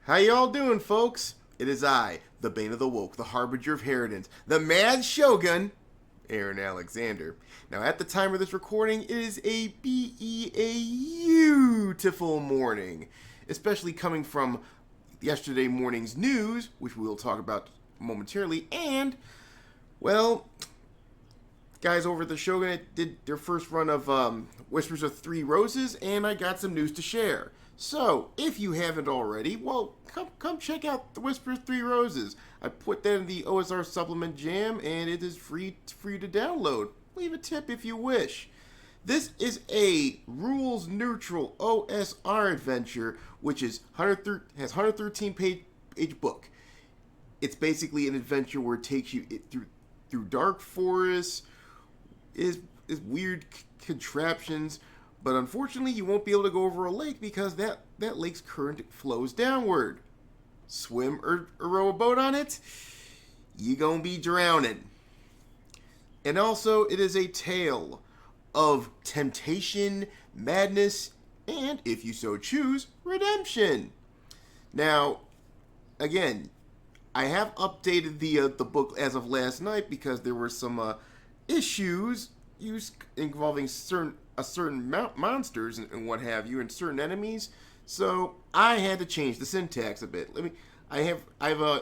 How y'all doing, folks? It is I, the Bane of the Woke, the Harbinger of Inheritance, the Mad Shogun, Aaron Alexander. Now, at the time of this recording, it is a beautiful morning, especially coming from yesterday morning's news, which we will talk about momentarily, and, well, guys over at the Shogun did their first run of Whispers of Three Roses, and I got some news to share. So, if you haven't already, well, come check out the Whispers of Three Roses. I put that in the OSR Supplement Jam, and it is free to download. Leave a tip if you wish. This is a rules-neutral OSR adventure, which has 113 page book. It's basically an adventure where it takes you through dark forests, is weird contraptions, but unfortunately you won't be able to go over a lake because that lake's current flows downward. Swim or row a boat on it, you gonna be drowning. And also, it is a tale of temptation, madness, and, if you so choose, redemption. Now, again, I have updated the book as of last night because there were some issues involving certain monsters and what have you, and certain enemies. So I had to change the syntax a bit. I've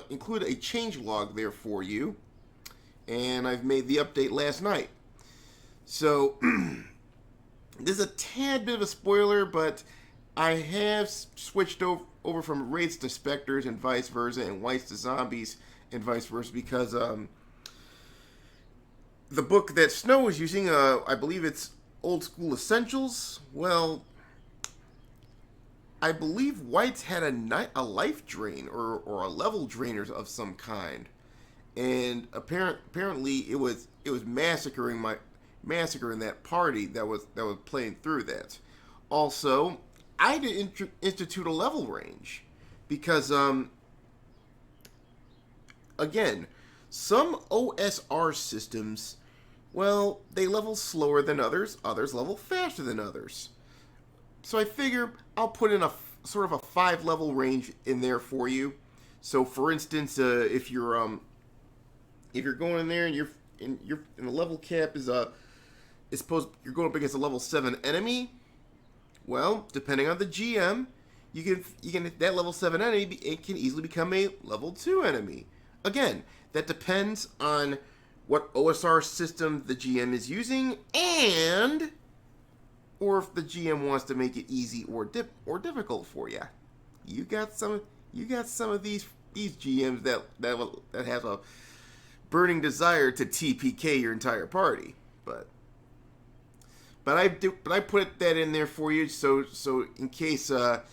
included a change log there for you, and I've made the update last night. So this is a tad bit of a spoiler, but I have switched over from wraiths to specters and vice versa, and whites to zombies and vice versa, because the book that Snow is using, I believe it's Old School Essentials. Well, I believe whites had a life drain or a level drainer of some kind, and apparently it was massacring that party that was playing through that. Also, I had to institute a level range because again, some OSR systems, well, they level slower than others level faster than others. So I figure I'll put in a sort of a 5-level range in there for you. So for instance, if you're going in there and you're in the level cap is suppose you're going up against a level 7 enemy, well, depending on the GM, you can that level 7 enemy, it can easily become a level 2 enemy. Again, that depends on what OSR system the GM is using, or if the GM wants to make it easy or difficult for you. You got some of these GMs that have a burning desire to TPK your entire party, but I put that in there for you so in case your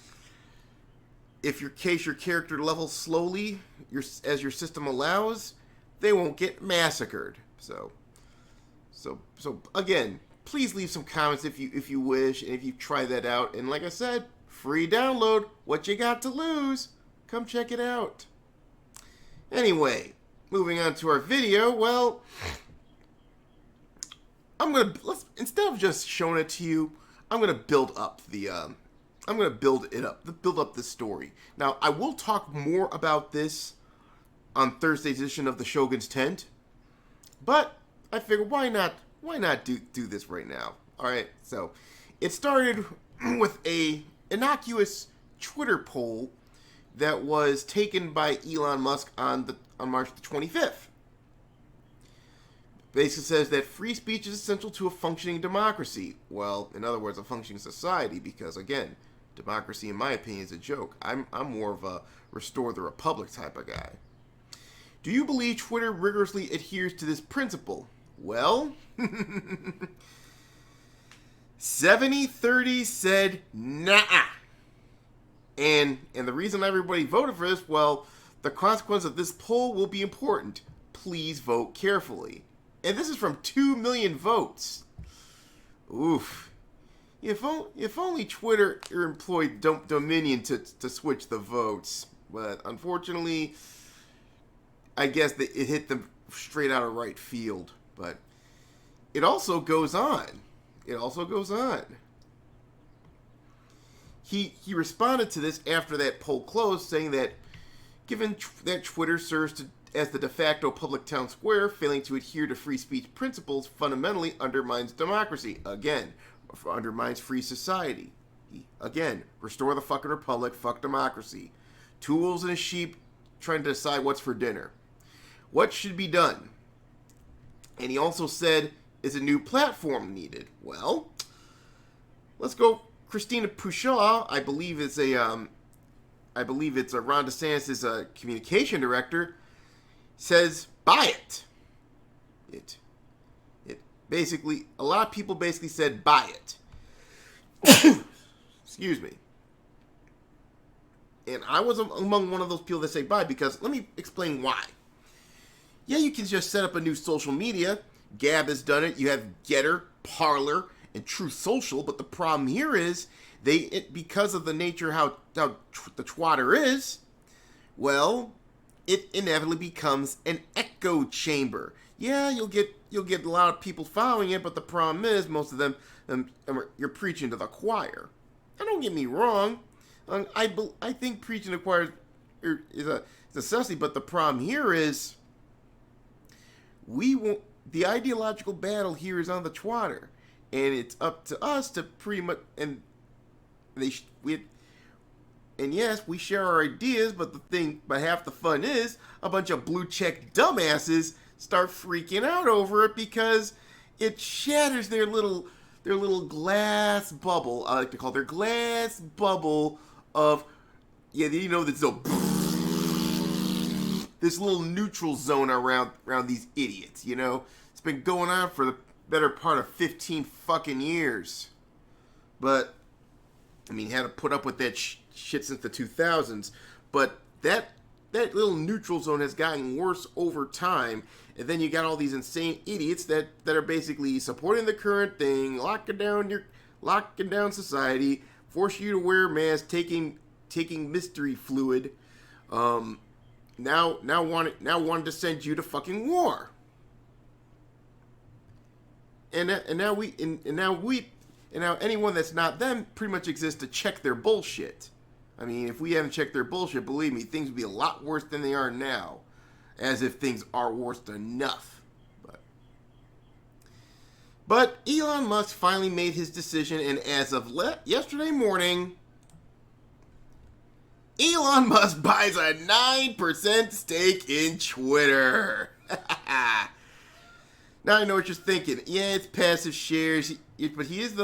character levels slowly, as your system allows, they won't get massacred. So again, please leave some comments if you wish, and if you try that out. And like I said, free download. What you got to lose? Come check it out. Anyway, moving on to our video. Well, instead of just showing it to you, I'm gonna build up the build up the story. Now, I will talk more about this on Thursday's edition of the Shogun's Tent, but I figured why not do this right now. All right, so it started with a innocuous Twitter poll that was taken by Elon Musk on March the 25th. Basically says that free speech is essential to a functioning democracy. Well, in other words, a functioning society, because again, democracy, in my opinion, is a joke. I'm more of a restore the republic type of guy. Do you believe Twitter rigorously adheres to this principle? Well, 70-30 said nah. And the reason everybody voted for this, well, the consequence of this poll will be important. Please vote carefully. And this is from 2 million votes. Oof. If only Twitter employed Dominion to switch the votes. But unfortunately, I guess that it hit them straight out of right field. But it also goes on. he responded to this after that poll closed, saying that given that Twitter serves as the de facto public town square, failing to adhere to free speech principles fundamentally undermines democracy. Again, undermines free society. Again, restore the fucking republic, fuck democracy. Two wolves and a sheep trying to decide what's for dinner. What should be done? And he also said, is a new platform needed? Well, let's go. Christina Pushaw, I believe it's a Ron DeSantis' communication director, says buy it. It basically, a lot of people basically said buy it. Excuse me. And I was among one of those people that say buy, because let me explain why. Yeah, you can just set up a new social media. Gab has done it. You have Getter, Parler, and Truth Social. But the problem here is because of the nature how the twatter is, well, it inevitably becomes an echo chamber. Yeah, you'll get a lot of people following it, but the problem is most of them you're preaching to the choir. And don't get me wrong, I think preaching to the choir is a necessity, but the problem here is the ideological battle here is on the twatter, and it's up to us to pretty much yes, we share our ideas, but half the fun is a bunch of blue check dumbasses start freaking out over it because it shatters their little glass bubble. I like to call their glass bubble of this little neutral zone around these idiots. It's been going on for the better part of 15 fucking years. But had to put up with that shit since the 2000s. But that little neutral zone has gotten worse over time. And then you got all these insane idiots that are basically supporting the current thing, locking down society, force you to wear masks, taking mystery fluid. Now wanted to send you to fucking war. And now anyone that's not them pretty much exists to check their bullshit. If we haven't checked their bullshit, believe me, things would be a lot worse than they are now. As if things are worse enough. But Elon Musk finally made his decision, and as of yesterday morning, Elon Musk buys a 9% stake in Twitter. Now I know what you're thinking. Yeah, it's passive shares, but he is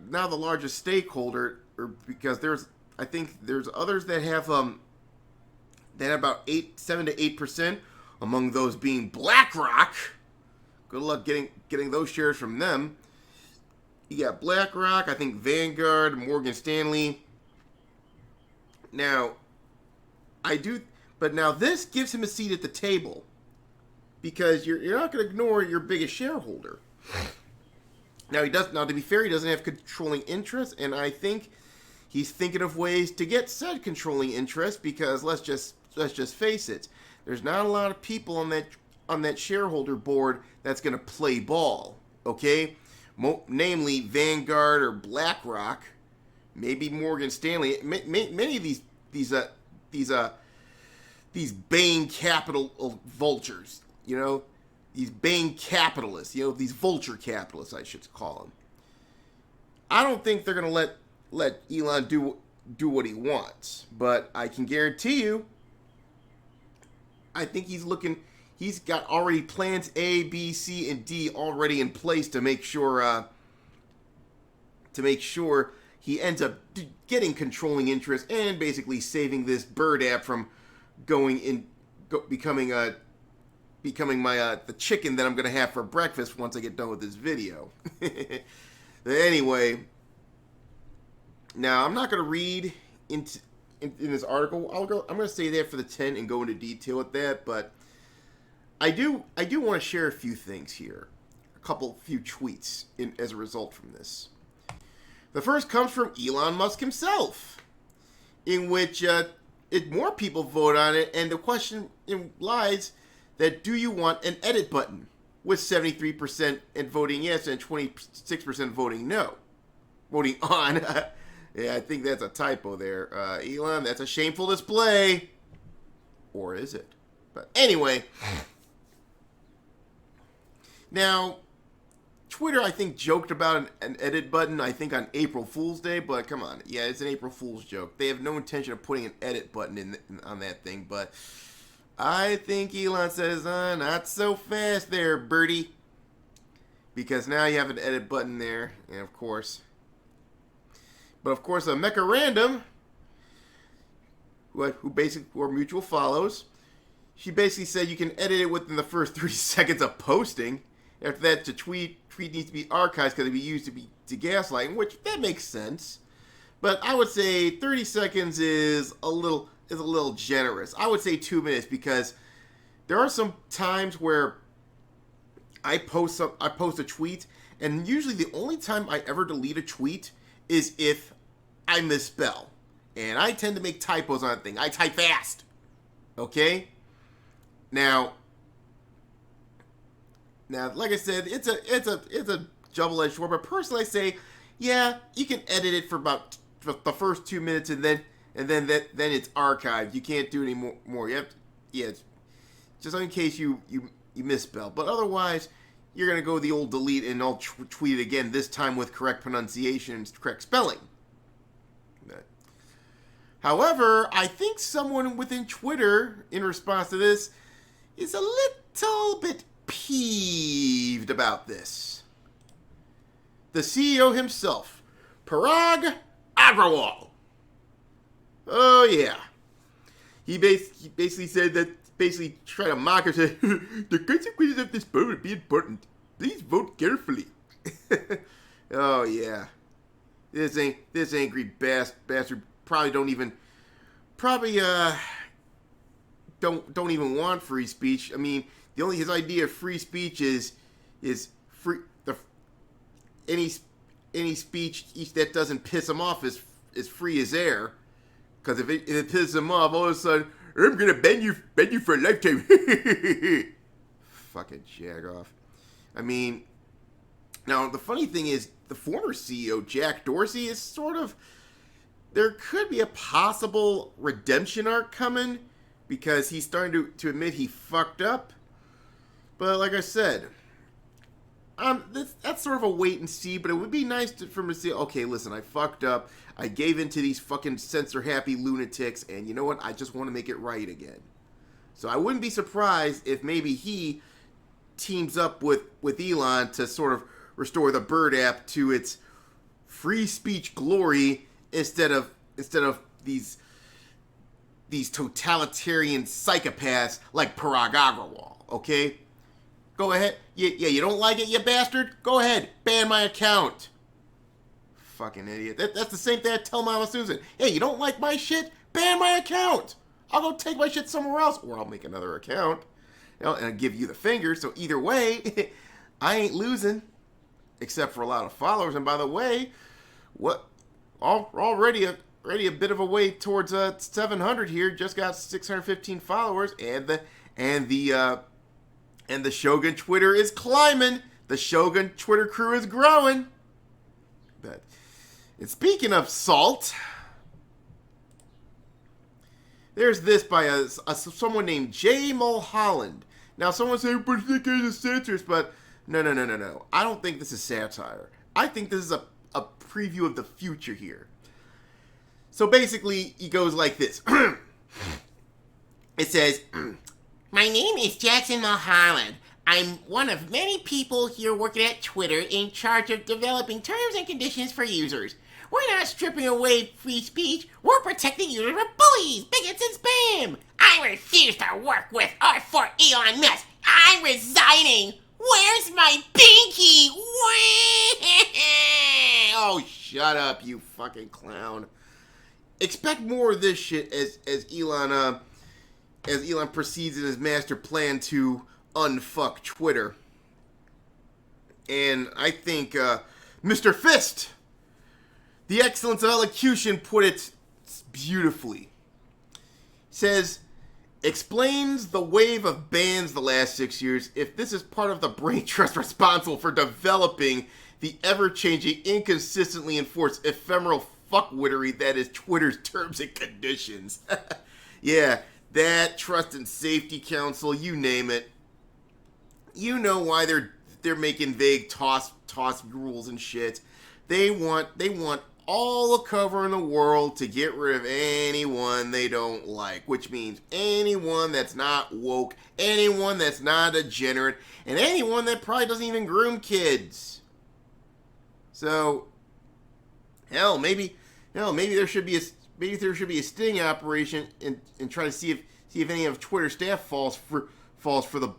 now the largest stakeholder, because there's others that have about 7 to 8%, among those being BlackRock. Good luck getting those shares from them. You got BlackRock, I think Vanguard, Morgan Stanley. Now, now this gives him a seat at the table, because you're not going to ignore your biggest shareholder. Now to be fair, he doesn't have controlling interest, and I think he's thinking of ways to get said controlling interest, because let's just face it, there's not a lot of people on that shareholder board that's going to play ball, okay? Namely Vanguard or BlackRock, maybe Morgan Stanley. Many of these Bain capital vultures, these Bain capitalists, these vulture capitalists, I should call them. I don't think they're going to let Elon do what he wants, but I can guarantee you, I think he's got already plans A, B, C, and D already in place to make sure he ends up getting controlling interest and basically saving this bird app from becoming the chicken that I'm going to have for breakfast once I get done with this video. Anyway, now I'm not going to read in this article. I'm going to stay there for the 10 and go into detail with that, but I do want to share a few things here, a few tweets as a result from this. The first comes from Elon Musk himself, in which more people vote on it, and the question lies that do you want an edit button, with 73% voting yes and 26% voting no, voting on. Yeah, I think that's a typo there. Elon, that's a shameful display. Or is it? But anyway. Now, Twitter, I think, joked about an edit button, I think, on April Fool's Day. But come on. Yeah, it's an April Fool's joke. They have no intention of putting an edit button on that thing. But I think Elon says, not so fast there, birdie. Because now you have an edit button there. And of course... But of course, a Mecha Random, who are mutual follows, she basically said you can edit it within the first 30 seconds of posting. After that, the tweet needs to be archived because it be used to gaslight, which that makes sense. But I would say 30 seconds is a little generous. I would say 2 minutes because there are some times where I post a tweet, and usually the only time I ever delete a tweet is if I misspell. And I tend to make typos on a thing. I type fast. Okay? Now, like I said, it's a double-edged sword, but personally I say, yeah, you can edit it for about the first 2 minutes and then it's archived. You can't do any more. You have to, it's just in case you misspell. But otherwise, you're going to go the old delete and I'll tweet it again, this time with correct pronunciation and correct spelling. However, I think someone within Twitter, in response to this, is a little bit peeved about this. The CEO himself, Parag Agrawal. Oh, yeah. He basically said that, basically tried to mock her, said, the consequences of this vote would be important. Please vote carefully. Oh, yeah. This angry bastard probably don't even want free speech. I mean, his idea of free speech is free. Any speech that doesn't piss him off is free as air. Because if it pisses him off, all of a sudden, I'm gonna ban you for a lifetime. Fucking jag off. I mean, now the funny thing is, the former CEO Jack Dorsey is sort of. There could be a possible redemption arc coming because he's starting to admit he fucked up. But like I said, that's sort of a wait and see. But it would be nice for him to say, okay, listen, I fucked up. I gave in to these fucking censor-happy lunatics, and you know what? I just want to make it right again. So I wouldn't be surprised if maybe he teams up with Elon to sort of restore the Bird app to its free speech glory instead of these totalitarian psychopaths like Parag Agrawal. Okay, go ahead. Yeah, you don't like it, you bastard? Go ahead, ban my account. Fucking idiot. That's the same thing I tell Mama Susan. Hey, you don't like my shit? Ban my account. I'll go take my shit somewhere else, or I'll make another account. And I'll give you the finger. So either way, I ain't losing, except for a lot of followers. And by the way, we're already a bit of a way towards 700 here. Just got 615 followers, and the Shogun Twitter is climbing. The Shogun Twitter crew is growing. But and speaking of salt, there's this by someone named J. Mulholland. Now, someone said, but this guy's a satirist, but no. I don't think this is satire. I think this is a preview of the future here. So basically, he goes like this. It says, my name is Jackson Mulholland. I'm one of many people here working at Twitter in charge of developing terms and conditions for users. We're not stripping away free speech. We're protecting users from bullies, bigots, and spam. I refuse to work with or for Elon Musk. I'm resigning. Where's my pinky? Oh, shut up, you fucking clown. Expect more of this shit as Elon proceeds in his master plan to unfuck Twitter. And I think Mr. Fist, the excellence of elocution, put it beautifully. Says, explains the wave of bans the last 6 years. If this is part of the brain trust responsible for developing the ever-changing, inconsistently enforced ephemeral fuckwittery that is Twitter's terms and conditions. Yeah, that Trust and Safety Council, you name it. You know why they're making vague toss rules and shit. They want all the cover in the world to get rid of anyone they don't like, which means anyone that's not woke, anyone that's not a degenerate, and anyone that probably doesn't even groom kids. So, maybe there should be a sting operation and try to see if any of Twitter staff falls for the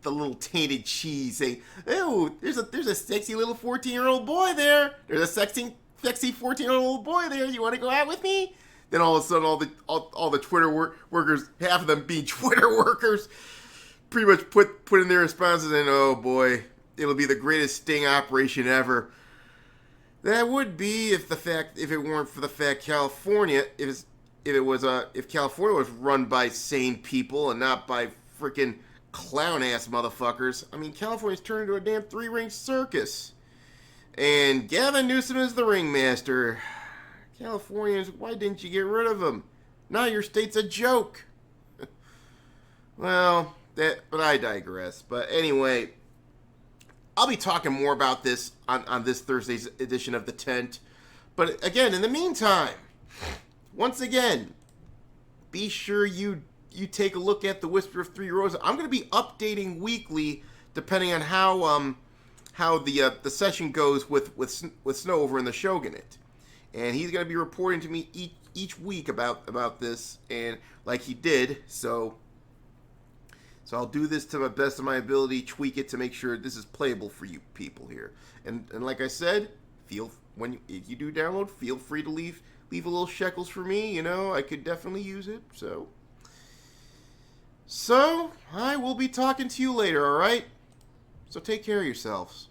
little tainted cheese, saying, "Oh, there's a sexy little 14-year-old boy there. There's a sexy 14-year-old boy there. You want to go out with me?" Then all of a sudden, all the Twitter workers, half of them being Twitter workers, pretty much put in their responses, and oh boy, it'll be the greatest sting operation ever. That would be if it weren't for the fact California, if California was run by sane people and not by freaking clown-ass motherfuckers. I mean, California's turned into a damn three-ring circus. And Gavin Newsom is the ringmaster. Californians, why didn't you get rid of him? Now your state's a joke. But I digress. But anyway, I'll be talking more about this on this Thursday's edition of The Tent. But again, in the meantime, once again, be sure you take a look at the Whisper of Three Roses. I'm going to be updating weekly, depending on how the session goes with Snow over in the Shogunate, and he's going to be reporting to me each week about this, and like he did. So I'll do this to the best of my ability, tweak it to make sure this is playable for you people here. And like I said, if you do download, feel free to leave a little shekels for me. You know, I could definitely use it. So, I will be talking to you later, alright? So take care of yourselves.